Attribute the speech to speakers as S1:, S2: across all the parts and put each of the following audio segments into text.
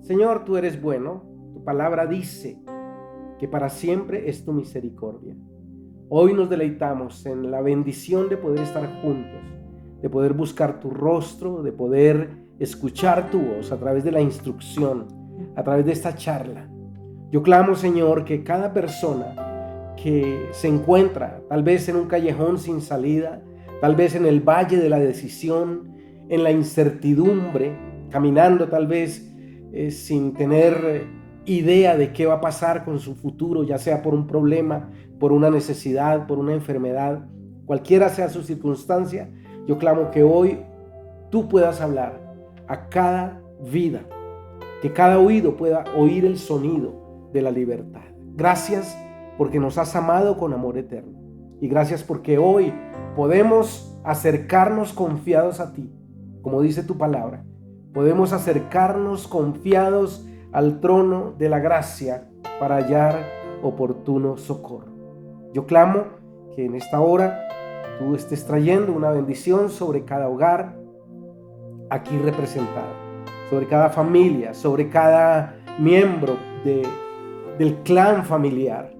S1: Señor, tú eres bueno, tu palabra dice que para siempre es tu misericordia. Hoy nos deleitamos en la bendición de poder estar juntos, de poder buscar tu rostro, de poder escuchar tu voz a través de la instrucción, a través de esta charla. Yo clamo, Señor, que cada persona que se encuentra tal vez en un callejón sin salida, tal vez en el valle de la decisión, en la incertidumbre, caminando tal vez sin tener idea de qué va a pasar con su futuro, ya sea por un problema, por una necesidad, por una enfermedad, cualquiera sea su circunstancia, yo clamo que hoy tú puedas hablar a cada vida, que cada oído pueda oír el sonido de la libertad. Gracias porque nos has amado con amor eterno. Y gracias porque hoy podemos acercarnos confiados a ti, como dice tu palabra. Podemos acercarnos confiados al trono de la gracia para hallar oportuno socorro. Yo clamo que en esta hora tú estés trayendo una bendición sobre cada hogar aquí representado, sobre cada familia, sobre cada miembro del clan familiar.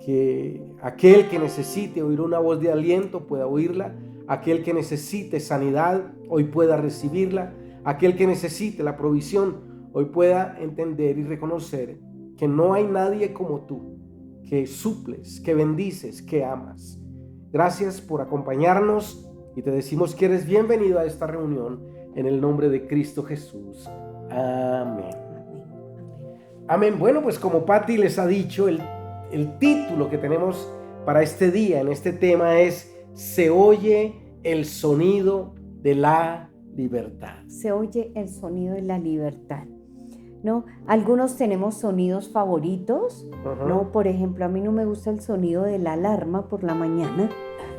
S1: Que aquel que necesite oír una voz de aliento pueda oírla, aquel que necesite sanidad hoy pueda recibirla, aquel que necesite la provisión hoy pueda entender y reconocer que no hay nadie como tú, que suples, que bendices, que amas. Gracias por acompañarnos y te decimos que eres bienvenido a esta reunión en el nombre de Cristo Jesús. Amén. Amén. Bueno, pues como Patti les ha dicho, el título que tenemos para este día, en este tema es Se oye el sonido de la libertad.
S2: Se oye el sonido de la libertad, ¿no? Algunos tenemos sonidos favoritos, ¿no? Por ejemplo, a mí no me gusta el sonido de la alarma por la mañana,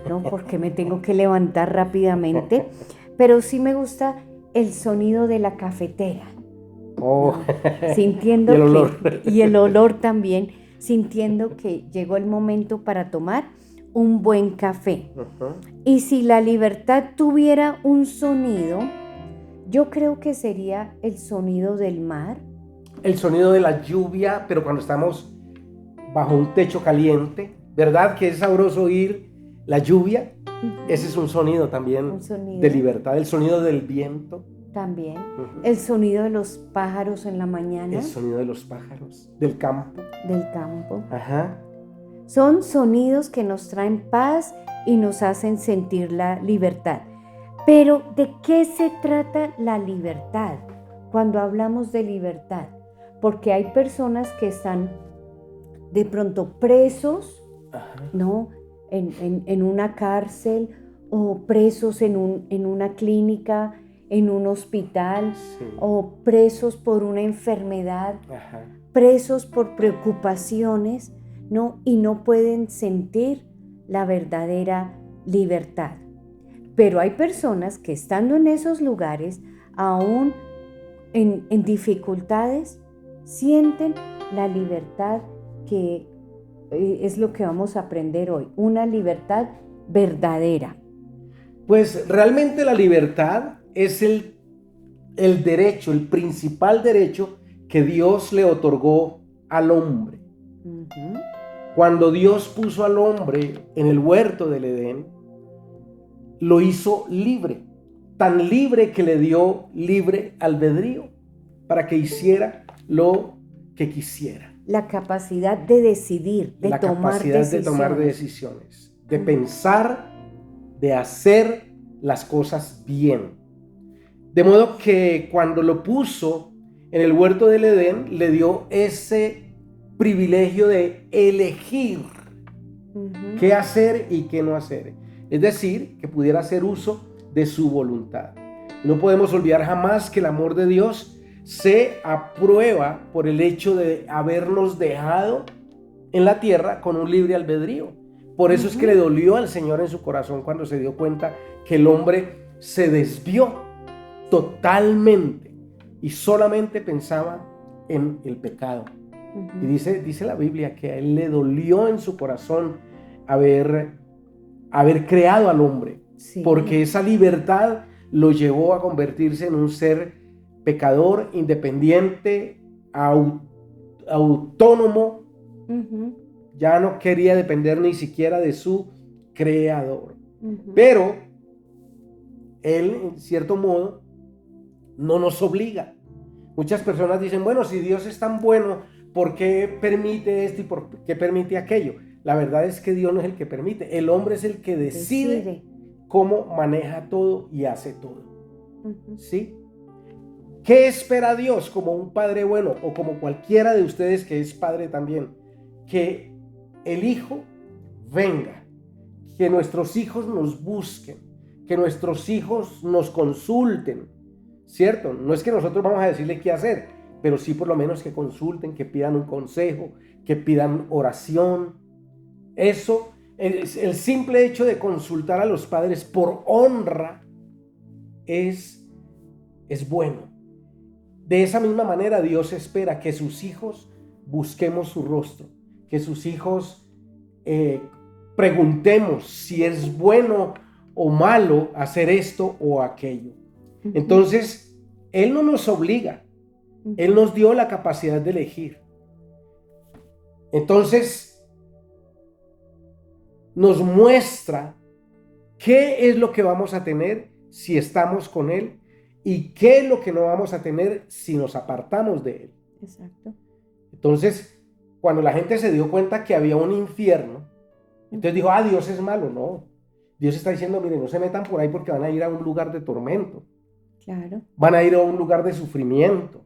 S2: ¿no? Porque me tengo que levantar rápidamente, pero sí me gusta el sonido de la cafetera, ¿no? Sintiendo
S1: y el olor.
S2: Y el olor también, sintiendo que llegó el momento para tomar un buen café. Y si la libertad tuviera un sonido, yo creo que sería el sonido del mar.
S1: El sonido de la lluvia, pero cuando estamos bajo un techo caliente, ¿verdad? Que es sabroso oír la lluvia. Ese es un sonido también de libertad. El sonido del viento.
S2: También. El sonido de los pájaros en la mañana.
S1: El sonido de los pájaros. Del campo.
S2: Del campo.
S1: Ajá.
S2: Son sonidos que nos traen paz y nos hacen sentir la libertad. Pero ¿de qué se trata la libertad cuando hablamos de libertad? Porque hay personas que están de pronto presos, ¿no? En una cárcel o presos en una clínica, en un hospital, sí, o presos por una enfermedad, presos por preocupaciones, ¿no? Y no pueden sentir la verdadera libertad. Pero hay personas que estando en esos lugares, aún en dificultades, sienten la libertad que es lo que vamos a aprender hoy, una libertad verdadera.
S1: Pues realmente la libertad es el derecho, el principal derecho que Dios le otorgó al hombre. Cuando Dios puso al hombre en el huerto del Edén, lo hizo libre, tan libre que le dio libre albedrío para que hiciera lo que quisiera.
S2: La capacidad de decidir, de tomar
S1: decisiones, de pensar, de hacer las cosas bien. De modo que cuando lo puso en el huerto del Edén, le dio ese privilegio de elegir qué hacer y qué no hacer. Es decir, que pudiera hacer uso de su voluntad. No podemos olvidar jamás que el amor de Dios se aprueba por el hecho de habernos dejado en la tierra con un libre albedrío. Por eso es que le dolió al Señor en su corazón cuando se dio cuenta que el hombre se desvió totalmente y solamente pensaba en el pecado. Y dice la Biblia que a él le dolió en su corazón haber creado al hombre, sí, porque esa libertad lo llevó a convertirse en un ser pecador, independiente, autónomo. Ya no quería depender ni siquiera de su creador. Pero Él, en cierto modo, no nos obliga. Muchas personas dicen, bueno, si Dios es tan bueno, ¿por qué permite esto y por qué permite aquello? La verdad es que Dios no es el que permite. El hombre es el que decide cómo maneja todo y hace todo. ¿Sí? ¿Qué espera Dios como un padre bueno o como cualquiera de ustedes que es padre también? Que el hijo venga, que nuestros hijos nos busquen, que nuestros hijos nos consulten, ¿cierto? No es que nosotros vamos a decirle qué hacer, pero sí por lo menos que consulten, que pidan un consejo, que pidan oración. Eso, el simple hecho de consultar a los padres por honra es bueno. De esa misma manera Dios espera que sus hijos busquemos su rostro, que sus hijos preguntemos si es bueno o malo hacer esto o aquello. Entonces, Él no nos obliga, Él nos dio la capacidad de elegir. Entonces, nos muestra qué es lo que vamos a tener si estamos con Él y qué es lo que no vamos a tener si nos apartamos de Él.
S2: Exacto.
S1: Entonces, cuando la gente se dio cuenta que había un infierno, entonces dijo, Dios es malo. No, Dios está diciendo, miren, no se metan por ahí porque van a ir a un lugar de tormento.
S2: Claro.
S1: Van a ir a un lugar de sufrimiento.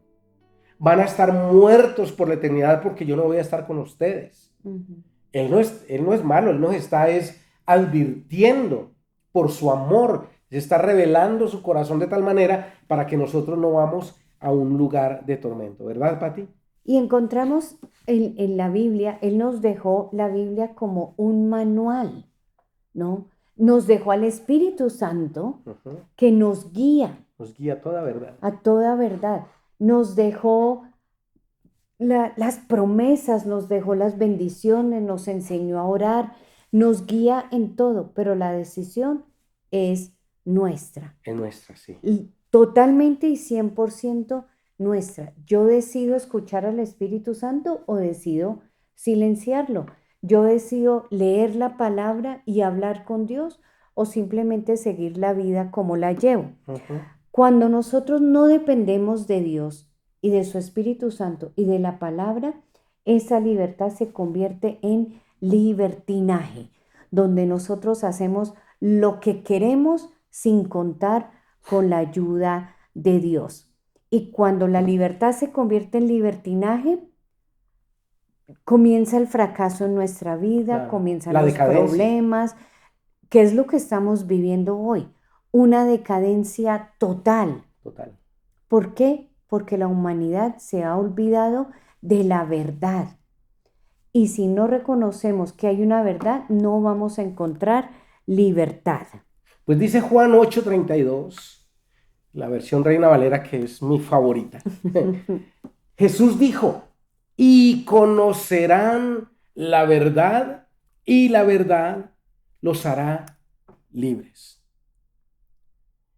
S1: Van a estar muertos por la eternidad porque yo no voy a estar con ustedes. Él no es malo, Él nos está advirtiendo por su amor. Se está revelando su corazón de tal manera para que nosotros no vamos a un lugar de tormento. ¿Verdad, Pati?
S2: Y encontramos en la Biblia, Él nos dejó la Biblia como un manual, ¿no? Nos dejó al Espíritu Santo que nos guía.
S1: Nos guía a toda verdad.
S2: A toda verdad. Nos dejó las promesas, nos dejó las bendiciones, nos enseñó a orar, nos guía en todo, pero la decisión es nuestra.
S1: Es nuestra, sí.
S2: Totalmente y 100% nuestra. Yo decido escuchar al Espíritu Santo o decido silenciarlo. Yo decido leer la palabra y hablar con Dios o simplemente seguir la vida como la llevo. Cuando nosotros no dependemos de Dios y de su Espíritu Santo y de la palabra, esa libertad se convierte en libertinaje, donde nosotros hacemos lo que queremos sin contar con la ayuda de Dios. Y cuando la libertad se convierte en libertinaje, comienza el fracaso en nuestra vida, comienzan los problemas, que es lo que estamos viviendo hoy. Una decadencia total.
S1: Total.
S2: ¿Por qué? Porque la humanidad se ha olvidado de la verdad. Y si no reconocemos que hay una verdad, no vamos a encontrar libertad.
S1: Pues dice Juan 8:32, la versión Reina Valera, que es mi favorita. Jesús dijo, y conocerán la verdad, y la verdad los hará libres.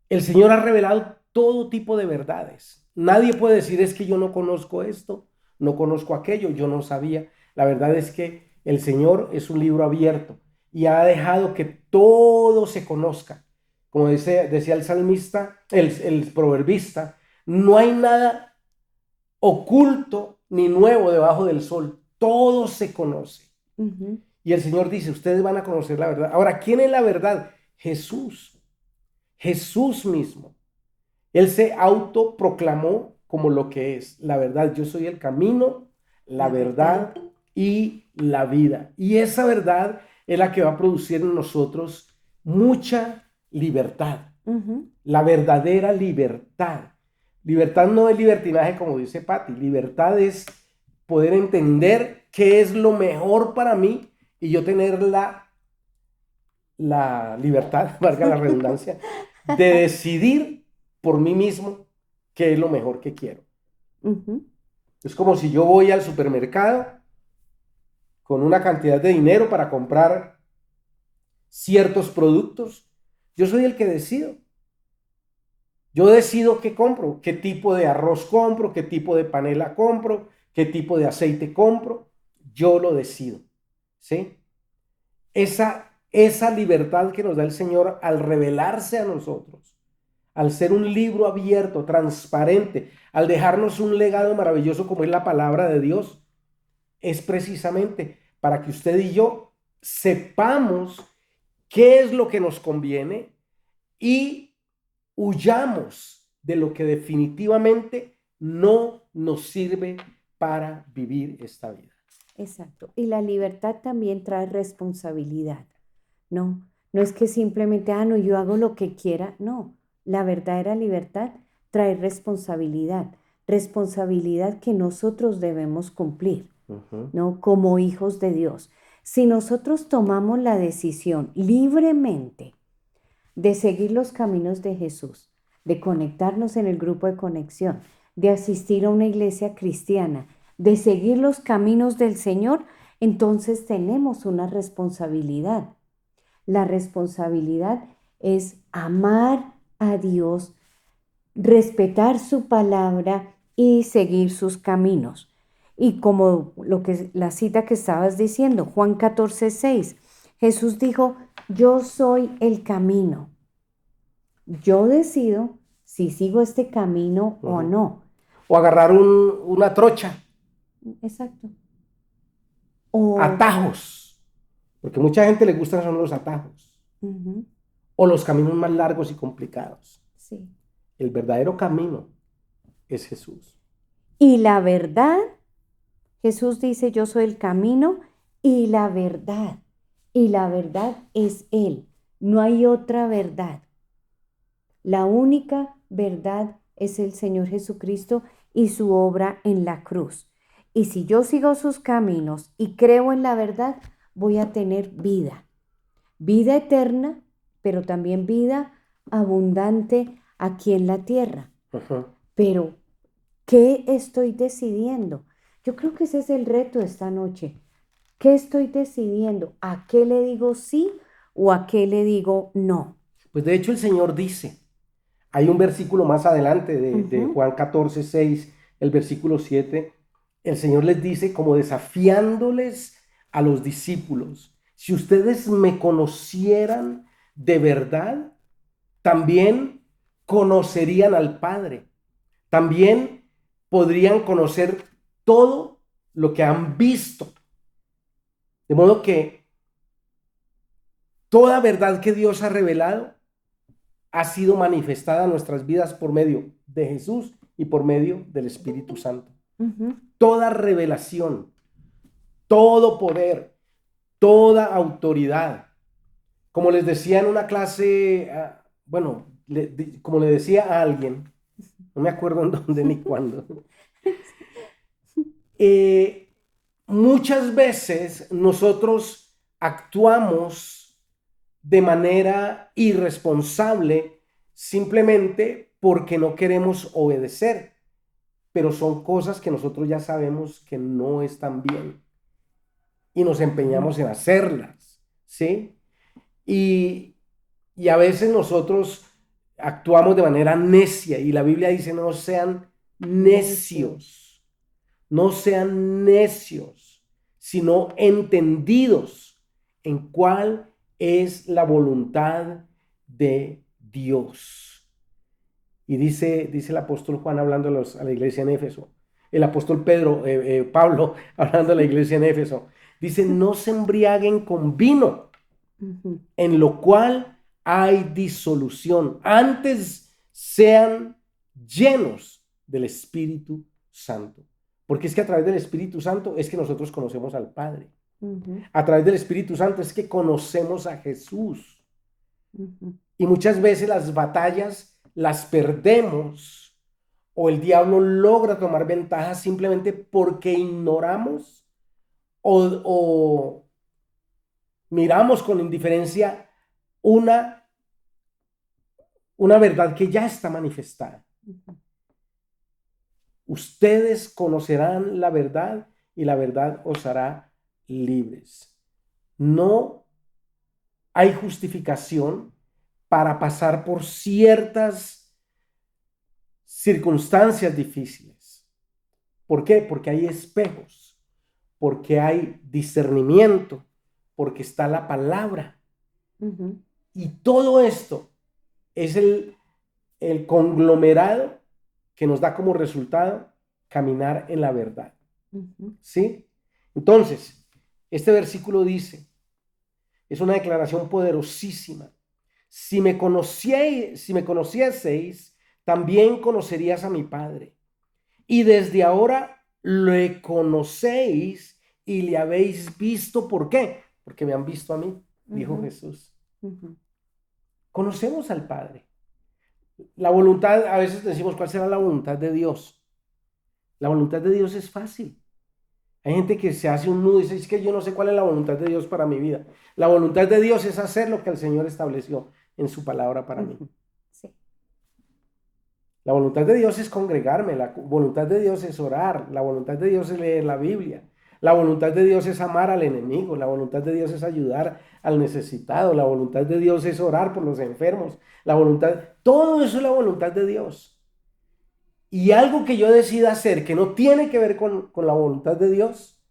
S1: El Señor ha revelado todo tipo de verdades. Nadie puede decir, es que yo no conozco esto, no conozco aquello, yo no sabía. La verdad es que el Señor es un libro abierto y ha dejado que todo se conozca. Como decía el salmista, el proverbista, no hay nada oculto ni nuevo debajo del sol. Todo se conoce. Y el Señor dice, ustedes van a conocer la verdad. Ahora, ¿quién es la verdad? Jesús. Jesús mismo. Él se autoproclamó como lo que es la verdad. Yo soy el camino, la verdad y la vida. Y esa verdad es la que va a producir en nosotros mucha libertad. La verdadera libertad. Libertad no es libertinaje como dice Patti. Libertad es poder entender qué es lo mejor para mí y yo tener la libertad, valga la redundancia, de decidir por mí mismo qué es lo mejor que quiero. Es como si yo voy al supermercado con una cantidad de dinero para comprar ciertos productos. Yo soy el que decido. Yo decido qué compro, qué tipo de arroz compro, qué tipo de panela compro, qué tipo de aceite compro. Yo lo decido, ¿sí? Esa libertad que nos da el Señor al revelarse a nosotros, al ser un libro abierto, transparente, al dejarnos un legado maravilloso como es la palabra de Dios, es precisamente para que usted y yo sepamos qué es lo que nos conviene y huyamos de lo que definitivamente no nos sirve para vivir esta vida.
S2: Exacto. Y la libertad también trae responsabilidad, ¿no? No es que simplemente, no, yo hago lo que quiera. No, la verdadera libertad trae responsabilidad, responsabilidad que nosotros debemos cumplir, ¿no? Como hijos de Dios. Si nosotros tomamos la decisión libremente de seguir los caminos de Jesús, de conectarnos en el grupo de conexión, de asistir a una iglesia cristiana, de seguir los caminos del Señor, entonces tenemos una responsabilidad. La responsabilidad es amar a Dios, respetar su palabra y seguir sus caminos. Y como la cita que estabas diciendo, Juan 14:6, Jesús dijo, yo soy el camino. Yo decido si sigo este camino o no.
S1: O agarrar una trocha,
S2: Exacto. O,
S1: atajos, porque mucha gente le gustan son los atajos, o los caminos más largos y complicados.
S2: sí.
S1: El verdadero camino es Jesús.
S2: Y la verdad, Jesús dice, yo soy el camino y la verdad. Y la verdad es Él. No hay otra verdad. La única verdad es el Señor Jesucristo y su obra en la cruz. Y si yo sigo sus caminos y creo en la verdad, voy a tener vida. Vida eterna, pero también vida abundante aquí en la tierra. Pero, ¿qué estoy decidiendo? Yo creo que ese es el reto esta noche. ¿Qué estoy decidiendo? ¿A qué le digo sí o a qué le digo no?
S1: Pues de hecho el Señor dice, hay un versículo más adelante de Juan 14:6, el versículo 7, el Señor les dice como desafiándoles a los discípulos, si ustedes me conocieran de verdad, también conocerían al Padre, también podrían conocer todo lo que han visto. De modo que toda verdad que Dios ha revelado ha sido manifestada en nuestras vidas por medio de Jesús y por medio del Espíritu Santo. Toda revelación, todo poder, toda autoridad. Como les decía en una clase, bueno, como le decía a alguien, no me acuerdo en dónde ni cuándo, muchas veces nosotros actuamos de manera irresponsable simplemente porque no queremos obedecer, pero son cosas que nosotros ya sabemos que no están bien y nos empeñamos en hacerlas, ¿sí? Y a veces nosotros actuamos de manera necia y la Biblia dice no sean necios, no sean necios, sino entendidos en cuál es la voluntad de Dios. Y dice el apóstol Juan hablando a la iglesia en Éfeso, el apóstol Pablo hablando a la iglesia en Éfeso, dice, no se embriaguen con vino, en lo cual hay disolución. Antes sean llenos del Espíritu Santo. Porque es que a través del Espíritu Santo es que nosotros conocemos al Padre. A través del Espíritu Santo es que conocemos a Jesús. Y muchas veces las batallas las perdemos o el diablo logra tomar ventaja simplemente porque ignoramos o miramos con indiferencia una verdad que ya está manifestada. Ustedes conocerán la verdad y la verdad os hará libres. No hay justificación para pasar por ciertas circunstancias difíciles. ¿Por qué? Porque hay espejos, porque hay discernimiento, porque está la palabra.
S2: Ujú.
S1: Y todo esto es el conglomerado que nos da como resultado caminar en la verdad.
S2: Ujú.
S1: ¿Sí? Entonces, este versículo dice, es una declaración poderosísima. Si me conocieseis, también conocerías a mi Padre. Y desde ahora le conocéis y le habéis visto. ¿Por qué? Porque me han visto a mí, dijo
S2: Ujú.
S1: Jesús.
S2: Ujú.
S1: Conocemos al Padre. La voluntad, a veces decimos, ¿cuál será la voluntad de Dios? La voluntad de Dios es fácil. Hay gente que se hace un nudo y dice, es que yo no sé cuál es la voluntad de Dios para mi vida. La voluntad de Dios es hacer lo que el Señor estableció en su palabra para mí.
S2: Ujú. Sí.
S1: La voluntad de Dios es congregarme, la voluntad de Dios es orar, la voluntad de Dios es leer la Biblia, la voluntad de Dios es amar al enemigo, la voluntad de Dios es ayudar al necesitado, la voluntad de Dios es orar por los enfermos, todo eso es la voluntad de Dios. Y algo que yo decida hacer que no tiene que ver con la voluntad de Dios,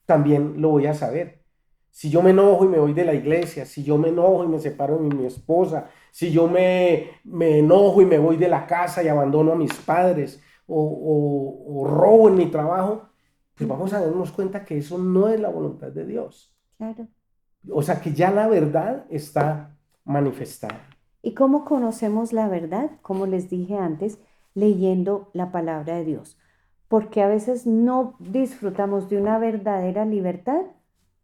S1: también lo voy a saber. Si yo me enojo y me voy de la iglesia, si yo me enojo y me separo de mi esposa, si yo me enojo y me voy de la casa y abandono a mis padres o robo en mi trabajo, pues vamos a
S2: Ujú.
S1: darnos cuenta que eso no es la voluntad de Dios.
S2: Claro.
S1: O sea que ya la verdad está manifestada.
S2: ¿Y cómo conocemos la verdad? Como les dije antes, leyendo la palabra de Dios. Porque a veces no disfrutamos de una verdadera libertad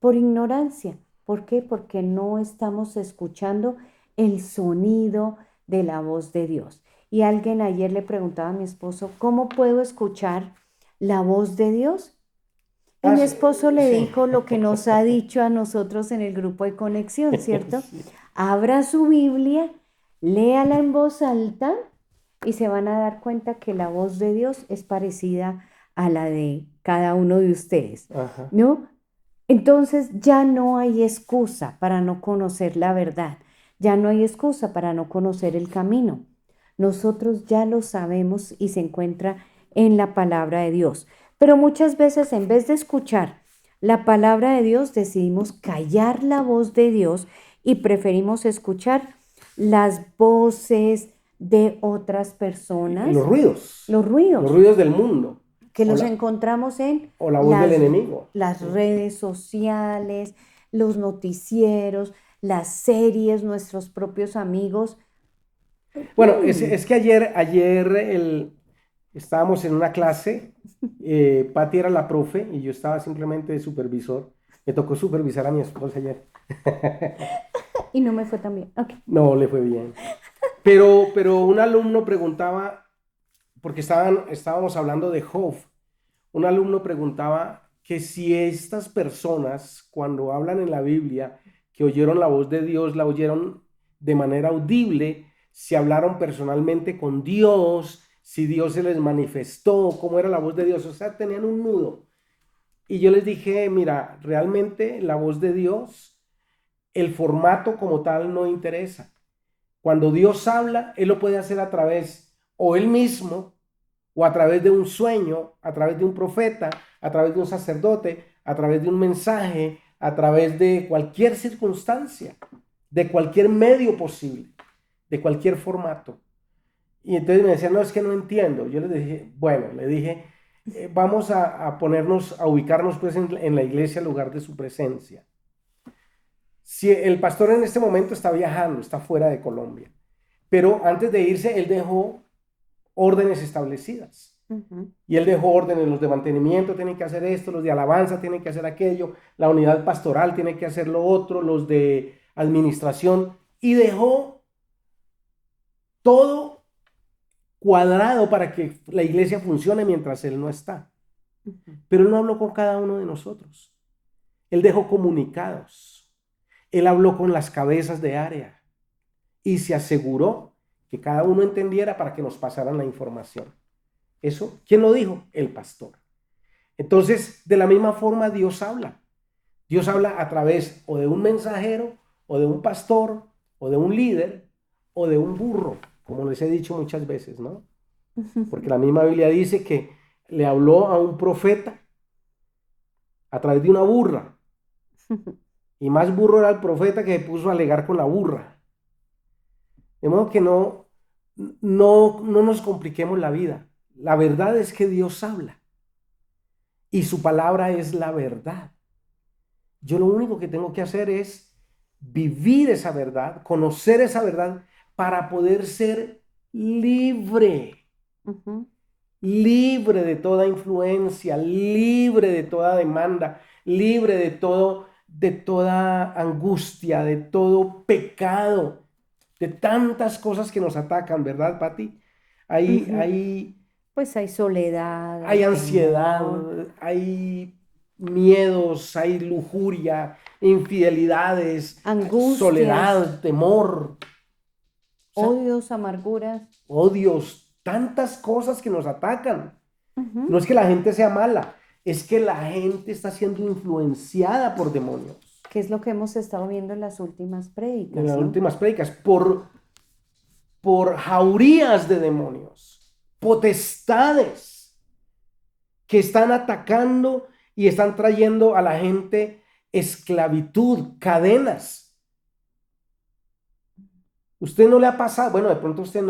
S2: por ignorancia. ¿Por qué? Porque no estamos escuchando el sonido de la voz de Dios. Y alguien ayer le preguntaba a mi esposo, ¿cómo puedo escuchar la voz de Dios? Y
S1: Ah,
S2: mi
S1: sí.
S2: esposo le
S1: Sí.
S2: dijo lo que nos ha dicho a nosotros en el grupo de conexión, ¿cierto?
S1: Sí.
S2: Abra su Biblia, léala en voz alta y se van a dar cuenta que la voz de Dios es parecida a la de cada uno de ustedes,
S1: Ajá.
S2: ¿no? Entonces ya no hay excusa para no conocer la verdad, ya no hay excusa para no conocer el camino. Nosotros ya lo sabemos y se encuentra en la palabra de Dios. Pero muchas veces en vez de escuchar la palabra de Dios, decidimos callar la voz de Dios y preferimos escuchar las voces de otras
S1: Y
S2: personas,
S1: los ruidos,
S2: los
S1: los
S2: ruidos
S1: ruidos del mundo
S2: que
S1: o
S2: los
S1: la,
S2: encontramos en
S1: o la voz del enemigo.
S2: las
S1: ¿Sí?
S2: redes sociales, los noticieros, las series, nuestros propios amigos.
S1: Bueno,
S2: Mm.
S1: es que estábamos en una clase, Patti era la profe y yo estaba simplemente de supervisor. Me tocó supervisar a mi esposa ayer.
S2: Y no me fue tan bien. Ok.
S1: No le fue bien. Pero un alumno preguntaba, porque estábamos hablando de Job, un alumno preguntaba que si estas personas, cuando hablan en la Biblia, que oyeron la voz de Dios, la oyeron de manera audible, si hablaron personalmente con Dios, si Dios se les manifestó, cómo era la voz de Dios, o sea, tenían un nudo. Y yo les dije, mira, realmente la voz de Dios, el formato como tal no interesa. Cuando Dios habla, Él lo puede hacer a través o Él mismo, o a través de un sueño, a través de un profeta, a través de un sacerdote, a través de un mensaje, a través de cualquier circunstancia, de cualquier medio posible, de cualquier formato. Y entonces me decían, no, es que no entiendo. Yo les dije, bueno, le dije, vamos a ponernos, a ubicarnos pues en la iglesia en lugar de su presencia. Si el pastor en este momento está viajando, está fuera de Colombia, pero antes de irse, él dejó órdenes establecidas.
S2: Ujú.
S1: Y él dejó órdenes, los de mantenimiento tienen que hacer esto, los de alabanza tienen que hacer aquello, la unidad pastoral tiene que hacer lo otro, los de administración, y dejó todo cuadrado para que la iglesia funcione mientras él no está.
S2: Ujú.
S1: Pero él no habló con cada uno de nosotros. Él dejó comunicados. Él habló con las cabezas de área y se aseguró que cada uno entendiera para que nos pasaran la información. Eso, ¿quién lo dijo? El pastor. Entonces, de la misma forma, Dios habla. Dios habla a través o de un mensajero, o de un pastor, o de un líder, o de un burro, como les he dicho muchas veces, ¿no? porque la misma Biblia dice que le habló a un profeta a través de una burra, y más burro era el profeta que se puso a alegar con la burra. De modo que no nos compliquemos la vida. La verdad es que Dios habla y su palabra es la verdad. Yo lo único que tengo que hacer es vivir esa verdad, conocer esa verdad para poder ser libre,
S2: Ujú.
S1: libre de toda influencia, libre de toda demanda, libre de toda angustia, de todo pecado, de tantas cosas que nos atacan, ¿verdad, Pati? Hay,
S2: Ujú.
S1: hay,
S2: Pues hay soledad, hay
S1: hay ansiedad,
S2: temor,
S1: hay miedos, hay lujuria, infidelidades,
S2: angustias,
S1: soledad, temor, o sea,
S2: odios, amarguras.
S1: odios, tantas cosas que nos atacan. No
S2: Ujú.
S1: es que la gente sea mala, es que la gente está siendo influenciada por demonios.
S2: Que es lo que hemos estado viendo en las últimas
S1: En
S2: prédicas,
S1: las
S2: ¿no?
S1: últimas prédicas, por jaurías de demonios, potestades que están atacando y están trayendo a la gente esclavitud, cadenas. Usted no le ha pasado, bueno, de pronto a usted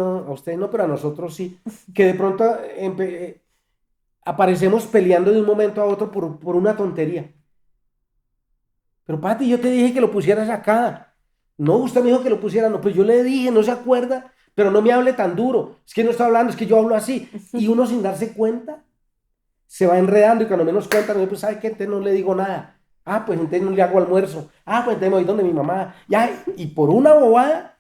S1: no, pero a nosotros sí, que de pronto aparecemos peleando de un momento a otro por una tontería. Pero Pati, yo te dije que lo pusieras acá. No, usted me dijo que lo pusiera, no, pues yo le dije, no se acuerda, pero no me hable tan duro. Es que no está hablando, es que yo hablo así. Y uno sin darse cuenta se va enredando y cuando menos cuenta, no, pues sabe que entonces no le digo nada. Ah, pues entonces no le hago almuerzo. Ah, pues entonces me voy donde mi mamá. Ya, y por una bobada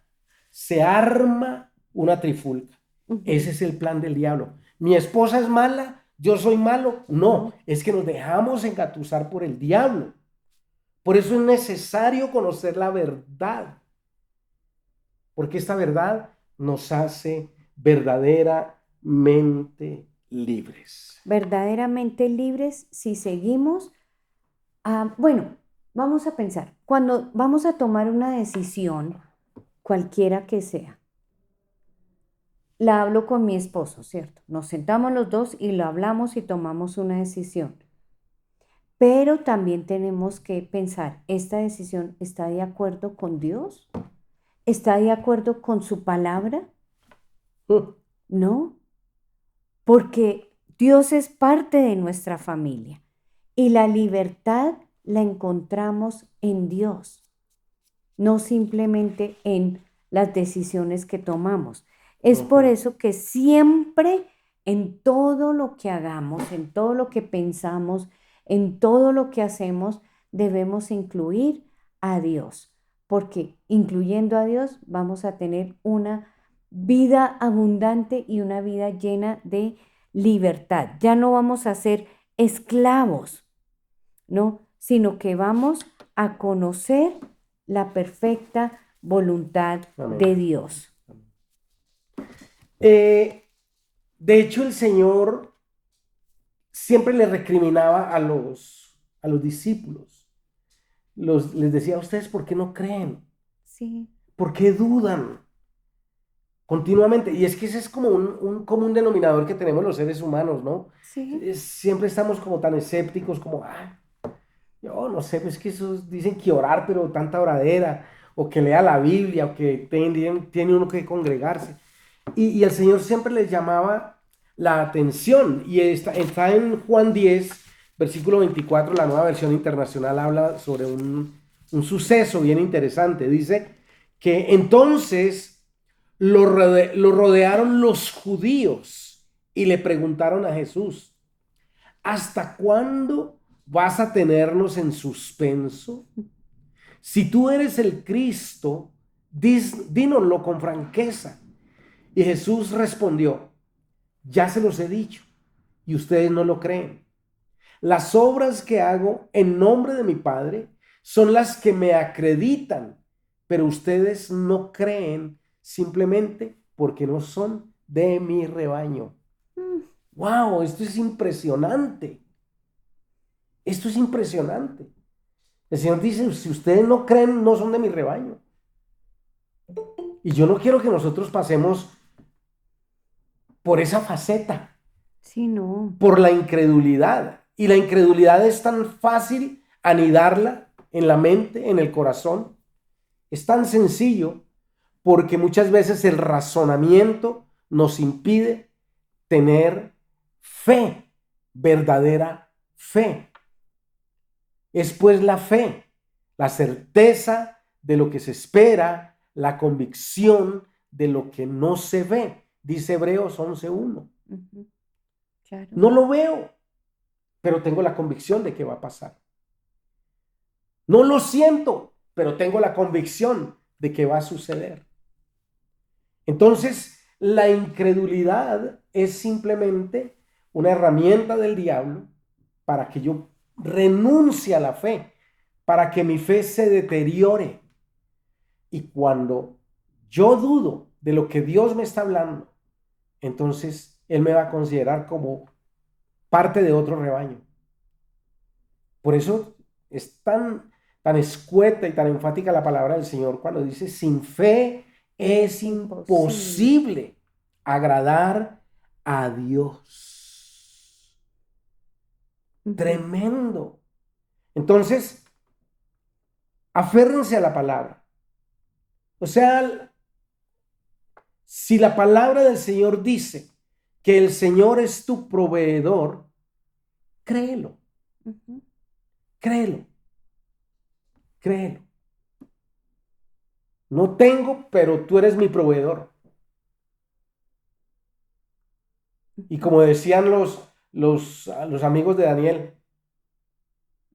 S1: se arma una trifulca.
S2: Ujú.
S1: Ese es el plan del diablo. Mi esposa es mala, yo soy malo. No,
S2: No,
S1: es que nos dejamos engatusar por el diablo. Por eso es necesario conocer la verdad, porque esta verdad nos hace verdaderamente libres.
S2: verdaderamente libres si seguimos bueno, vamos a pensar, cuando vamos a tomar una decisión, cualquiera que sea, la hablo con mi esposo, ¿cierto? Nos sentamos los dos y lo hablamos y tomamos una decisión. Pero también tenemos que pensar, ¿esta decisión está de acuerdo con Dios? ¿Está de acuerdo con su palabra? No, porque Dios es parte de nuestra familia y la libertad la encontramos en Dios, no simplemente en las decisiones que tomamos. Es por eso que siempre en todo lo que hagamos, en todo lo que pensamos, en todo lo que hacemos, debemos incluir a Dios, porque incluyendo a Dios vamos a tener una vida abundante y una vida llena de libertad. Ya no vamos a ser esclavos, ¿no? Sino que vamos a conocer la perfecta voluntad de
S1: Amén.
S2: Dios.
S1: Eh, de hecho, el Señor siempre le recriminaba a los discípulos. Les decía, ustedes, ¿por qué no creen?
S2: Sí,
S1: ¿Por qué dudan continuamente? Y es que ese es como un común denominador que tenemos los seres humanos, ¿no?
S2: sí.
S1: Siempre estamos como tan escépticos, como, yo no sé, pues que esos dicen que orar, pero tanta oradera, o que lea la Biblia, o que tiene uno que congregarse. Y el Señor siempre les llamaba la atención, y está en Juan 10 versículo 24 la Nueva Versión Internacional habla sobre un suceso bien interesante. Dice que entonces lo rodearon los judíos y le preguntaron a Jesús, ¿hasta cuándo vas a tenernos en suspenso? Si tú eres el Cristo, dínoslo con franqueza. Y Jesús respondió, ya se los he dicho y ustedes no lo creen. Las obras que hago en nombre de mi Padre son las que me acreditan, pero ustedes no creen simplemente porque no son de mi rebaño.
S2: Mm.
S1: ¡Wow! Esto es impresionante. Esto es impresionante. El Señor dice, si ustedes no creen, no son de mi rebaño. Y yo no quiero que nosotros pasemos por esa faceta,
S2: Sí, no.
S1: por la incredulidad. Y la incredulidad es tan fácil anidarla en la mente, en el corazón. Es tan sencillo porque muchas veces el razonamiento nos impide tener fe, verdadera fe. Es pues la fe, la certeza de lo que se espera, la convicción de lo que no se ve, dice Hebreos 11:1.
S2: Ujú, claro.
S1: No lo veo, pero tengo la convicción de que va a pasar. No lo siento, pero tengo la convicción de que va a suceder. Entonces, la incredulidad es simplemente una herramienta del diablo para que yo renuncie a la fe, para que mi fe se deteriore. Y cuando yo dudo de lo que Dios me está hablando, entonces Él me va a considerar como parte de otro rebaño. Por eso es tan escueta y tan enfática la palabra del Señor cuando dice, sin fe es imposible agradar a Dios.
S2: Ujú.
S1: Tremendo. Entonces, aférrense a la palabra. O sea, si la palabra del Señor dice que el Señor es tu proveedor, créelo,
S2: Ujú.
S1: créelo, créelo. No tengo, pero tú eres mi proveedor. Y como decían los amigos de Daniel,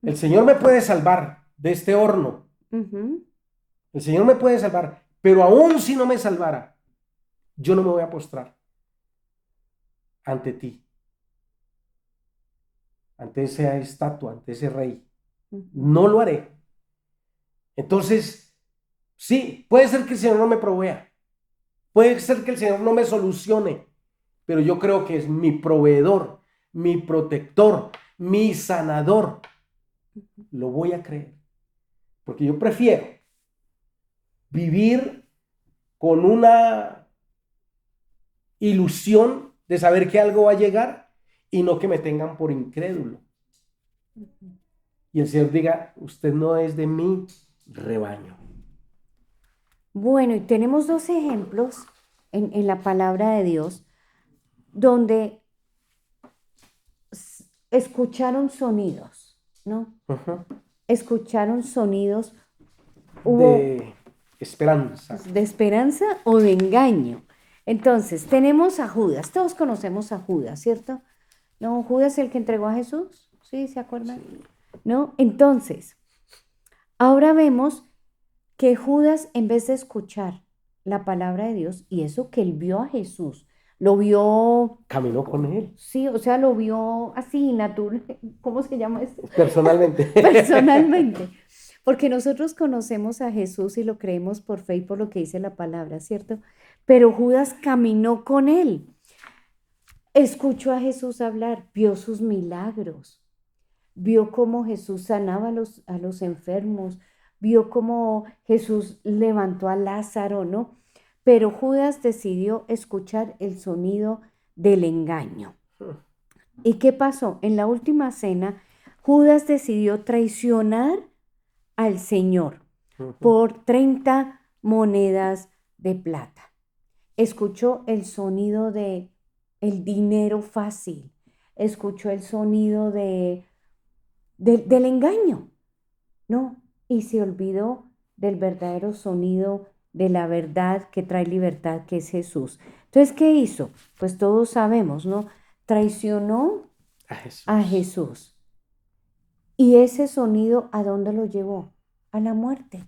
S1: el Señor me puede salvar de este horno.
S2: Ujú.
S1: El Señor me puede salvar, pero aún si no me salvara, yo no me voy a postrar ante ti, ante esa estatua, ante ese rey.
S2: Ujú.
S1: No lo haré. Entonces, sí, puede ser que el Señor no me provea, puede ser que el Señor no me solucione, pero yo creo que es mi proveedor, mi protector, mi sanador. Lo voy a creer, porque yo prefiero vivir con una ilusión de saber que algo va a llegar y no que me tengan por incrédulo. Y el Señor diga, usted no es de mi rebaño.
S2: Bueno, y tenemos dos ejemplos en la palabra de Dios donde escucharon sonidos, ¿no?
S1: Ujú.
S2: Escucharon sonidos, hubo
S1: De esperanza.
S2: de esperanza o de engaño. Entonces, tenemos a Judas, todos conocemos a Judas, ¿cierto? ¿No? Judas el que entregó a Jesús, ¿sí? ¿Se acuerdan? ¿No? Entonces, ahora vemos que Judas, en vez de escuchar la palabra de Dios, y eso que él vio a Jesús, lo vio,
S1: Caminó con él
S2: sí, o sea, lo vio así, natural, ¿cómo se llama esto?
S1: personalmente.
S2: Personalmente. Porque nosotros conocemos a Jesús y lo creemos por fe y por lo que dice la palabra, ¿cierto? Pero Judas caminó con él, escuchó a Jesús hablar, vio sus milagros, vio cómo Jesús sanaba a los enfermos, vio cómo Jesús levantó a Lázaro, ¿no? Pero Judas decidió escuchar el sonido del engaño. ¿Y qué pasó? En la última cena, Judas decidió traicionar al Señor por 30 monedas de plata. Escuchó el sonido de el dinero fácil, escuchó el sonido del engaño, ¿no? Y se olvidó del verdadero sonido de la verdad que trae libertad, que es Jesús. Entonces, ¿qué hizo? Pues todos sabemos, ¿no? Traicionó
S1: A Jesús.
S2: a Jesús. ¿Y ese sonido a dónde lo llevó? A la muerte.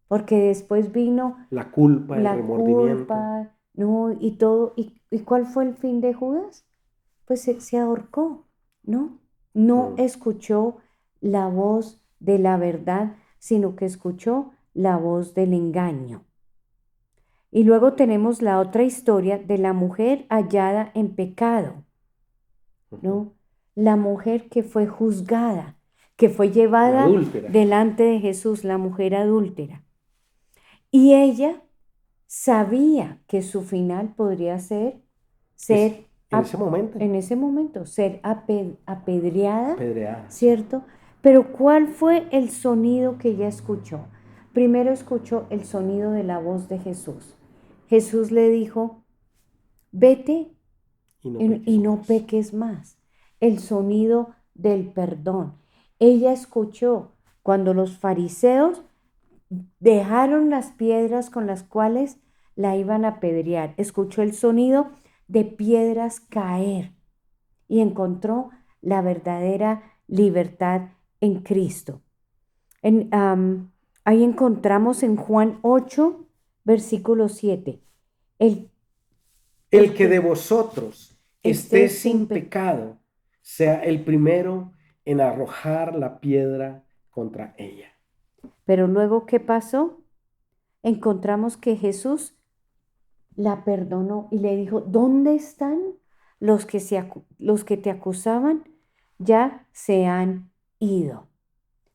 S2: Porque después vino
S1: La culpa, el
S2: la
S1: remordimiento.
S2: culpa, ¿no? Y todo. ¿Y cuál fue el fin de Judas? Pues se ahorcó, ¿no? No escuchó la voz de la verdad, sino que escuchó la voz del engaño. Y luego tenemos la otra historia de la mujer hallada en pecado, ¿no? La mujer que fue juzgada, que fue
S1: La
S2: llevada
S1: adúltera.
S2: delante de Jesús, la mujer adúltera. Y ella sabía que su final podría ser ser
S1: en ese momento.
S2: En ese momento, ser apedreada,
S1: Apedreada.
S2: ¿cierto? Pero ¿cuál fue el sonido que ella escuchó? Primero escuchó el sonido de la voz de Jesús. Jesús le dijo, vete y no peques más. El sonido del perdón. Ella escuchó cuando los fariseos dejaron las piedras con las cuales la iban a apedrear. Escuchó el sonido de piedras caer y encontró la verdadera libertad en Cristo. Ahí encontramos en Juan 8, versículo 7. El
S1: que de vosotros esté sin pecado, sea el primero en arrojar la piedra contra ella.
S2: Pero luego, ¿qué pasó? Encontramos que Jesús la perdonó y le dijo, ¿dónde están los que te acusaban? Ya se han ido.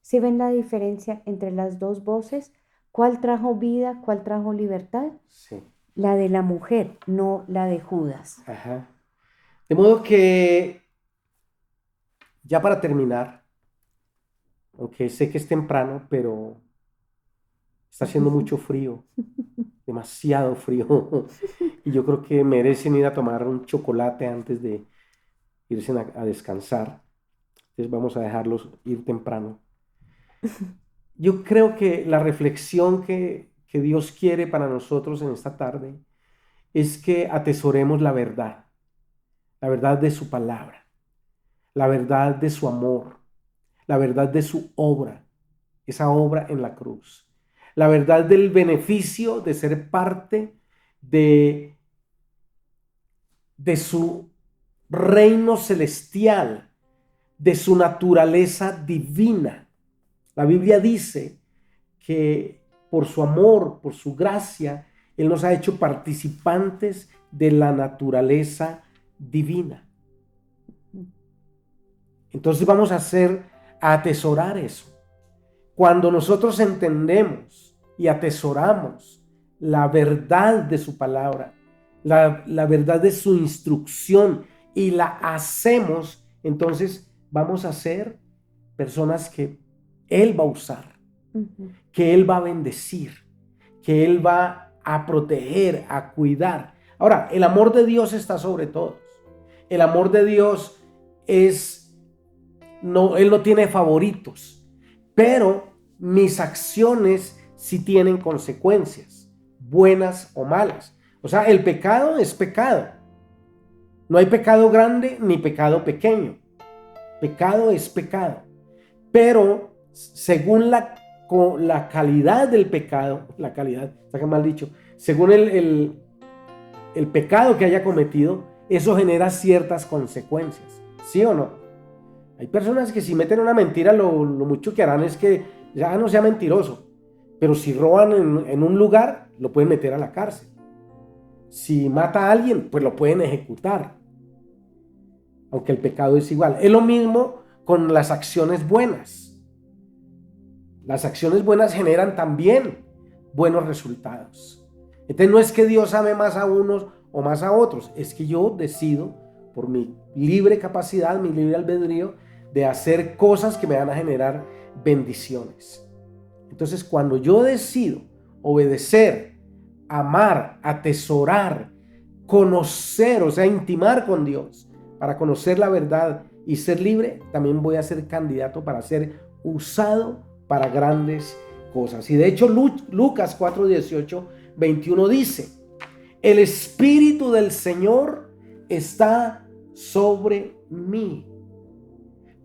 S2: ¿Sí ven la diferencia entre las dos voces? ¿Cuál trajo vida? ¿Cuál trajo libertad?
S1: Sí.
S2: La de la mujer, no la de Judas.
S1: Ajá. De modo que, ya para terminar, aunque sé que es temprano, pero está haciendo mucho frío, demasiado frío, y yo creo que merecen ir a tomar un chocolate antes de irse a descansar. Entonces vamos a dejarlos ir temprano. Yo creo que la reflexión que Dios quiere para nosotros en esta tarde es que atesoremos la verdad de su palabra, la verdad de su amor, la verdad de su obra, esa obra en la cruz, la verdad del beneficio de ser parte de su reino celestial, de su naturaleza divina. La Biblia dice que por su amor, por su gracia, Él nos ha hecho participantes de la naturaleza divina. Entonces vamos a atesorar eso. Cuando nosotros entendemos y atesoramos la verdad de su palabra, la verdad de su instrucción y la hacemos, entonces vamos a ser personas que Él va a usar, que Él va a bendecir, que Él va a proteger, a cuidar. Ahora, el amor de Dios está sobre todos. El amor de Dios Él no tiene favoritos, pero mis acciones sí tienen consecuencias, buenas o malas. O sea, el pecado es pecado. No hay pecado grande ni pecado pequeño. Pecado es pecado. Pero según la calidad del pecado, está mal dicho, según el pecado que haya cometido, eso genera ciertas consecuencias. ¿Sí o no? Hay personas que si meten una mentira, lo mucho que harán es que ya no sea mentiroso. Pero si roban en un lugar, lo pueden meter a la cárcel. Si mata a alguien, pues lo pueden ejecutar. Aunque el pecado es igual. Es lo mismo con las acciones buenas. Las acciones buenas generan también buenos resultados. Entonces no es que Dios ame más a unos o más a otros. Es que yo decido, por mi libre capacidad, mi libre albedrío, de hacer cosas que me van a generar bendiciones. Entonces, cuando yo decido obedecer, amar, atesorar, conocer, o sea, intimar con Dios para conocer la verdad y ser libre, también voy a ser candidato para ser usado para grandes cosas. Y de hecho, Lucas 4:18, 21 dice: el Espíritu del Señor está sobre mí,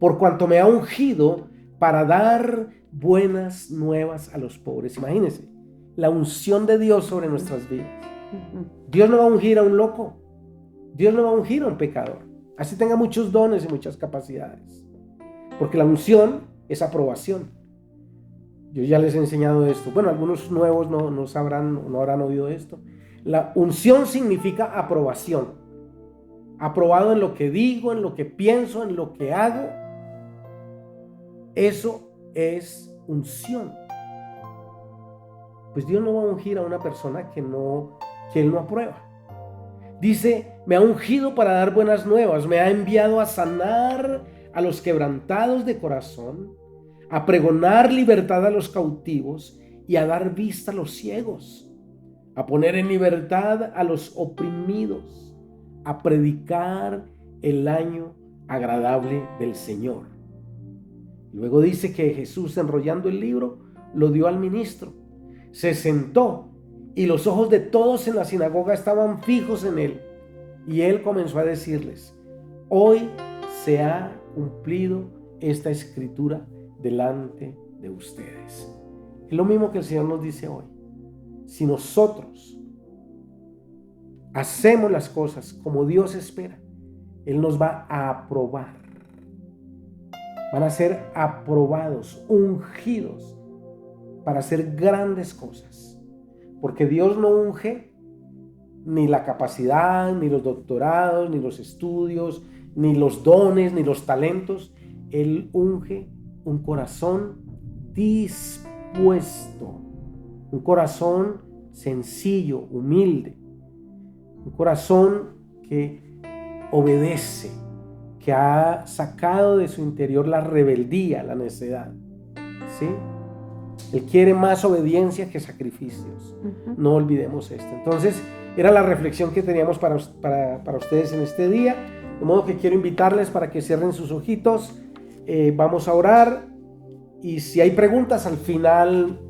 S1: por cuanto me ha ungido para dar buenas nuevas a los pobres. Imagínense, la unción de Dios sobre nuestras vidas. Dios no va a ungir a un loco. Dios no va a ungir a un pecador, así tenga muchos dones y muchas capacidades, porque la unción es aprobación. Yo ya les he enseñado esto. Bueno, algunos nuevos no sabrán, no habrán oído esto. La unción significa aprobación. Aprobado en lo que digo, en lo que pienso, en lo que hago. Eso es unción. Pues Dios no va a ungir a una persona que Él no aprueba. Dice, me ha ungido para dar buenas nuevas, me ha enviado a sanar a los quebrantados de corazón, a pregonar libertad a los cautivos y a dar vista a los ciegos, a poner en libertad a los oprimidos, a predicar el año agradable del Señor. Luego dice que Jesús, enrollando el libro, lo dio al ministro. Se sentó y los ojos de todos en la sinagoga estaban fijos en él. Y él comenzó a decirles, hoy se ha cumplido esta escritura delante de ustedes. Es lo mismo que el Señor nos dice hoy. Si nosotros hacemos las cosas como Dios espera, Él nos va a aprobar. Van a ser aprobados, ungidos para hacer grandes cosas. Porque Dios no unge ni la capacidad, ni los doctorados, ni los estudios, ni los dones, ni los talentos. Él unge un corazón dispuesto, un corazón sencillo, humilde, un corazón que obedece, que ha sacado de su interior la rebeldía, la necedad, ¿sí? Él quiere más obediencia que sacrificios. No olvidemos esto. Entonces, era la reflexión que teníamos para ustedes en este día. De modo que quiero invitarles para que cierren sus ojitos. Vamos a orar. Y si hay preguntas, al final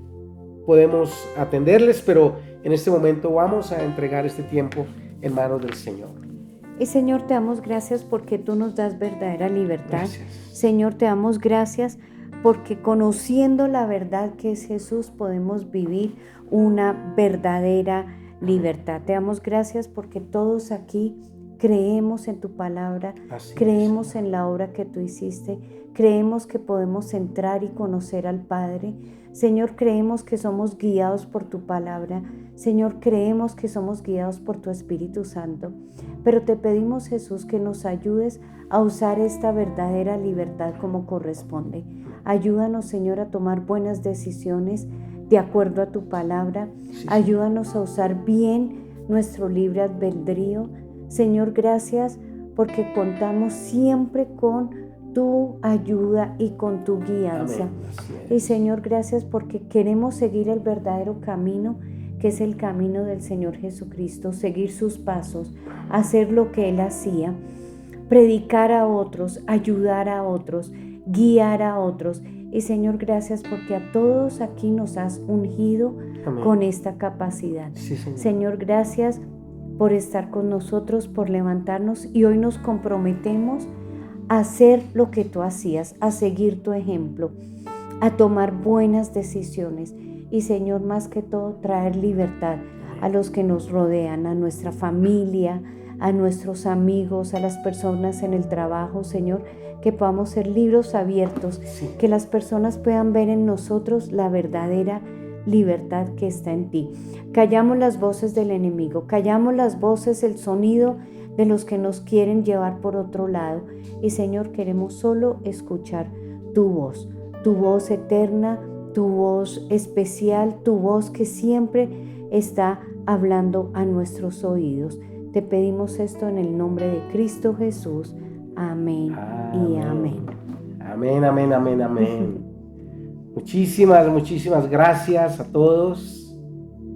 S1: podemos atenderles. Pero en este momento vamos a entregar este tiempo en manos del Señor.
S2: Y Señor, te damos gracias porque tú nos das verdadera libertad.
S1: Gracias.
S2: Señor, te damos gracias porque conociendo la verdad que es Jesús podemos vivir una verdadera libertad. Te damos gracias porque todos aquí creemos en tu palabra, creemos en la obra que tú hiciste, creemos que podemos entrar y conocer al Padre. Señor, creemos que somos guiados por tu palabra. Señor, creemos que somos guiados por tu Espíritu Santo. Pero te pedimos, Jesús, que nos ayudes a usar esta verdadera libertad como corresponde. Ayúdanos, Señor, a tomar buenas decisiones de acuerdo a tu palabra. Sí. Ayúdanos a usar bien nuestro libre albedrío. Señor, gracias porque contamos siempre con tu ayuda y con tu guianza. Y Señor, gracias porque queremos seguir el verdadero camino, que es el camino del Señor Jesucristo, seguir sus pasos, hacer lo que Él hacía, predicar a otros, ayudar a otros, guiar a otros. Y Señor, gracias porque a todos aquí nos has ungido con esta capacidad. Sí, Señor, gracias por estar con nosotros, por levantarnos, y hoy nos comprometemos a hacer lo que tú hacías, a seguir tu ejemplo, a tomar buenas decisiones y, Señor, más que todo, traer libertad a los que nos rodean, a nuestra familia, a nuestros amigos, a las personas en el trabajo, Señor, que podamos ser libros abiertos, que las personas puedan ver en nosotros la verdadera libertad que está en ti. Callamos las voces del enemigo, callamos las voces, el sonido de los que nos quieren llevar por otro lado. Y Señor, queremos solo escuchar tu voz eterna, tu voz especial, tu voz que siempre está hablando a nuestros oídos. Te pedimos esto en el nombre de Cristo Jesús. Amén, y amén.
S1: Amén, amén, amén, amén. Muchísimas gracias a todos.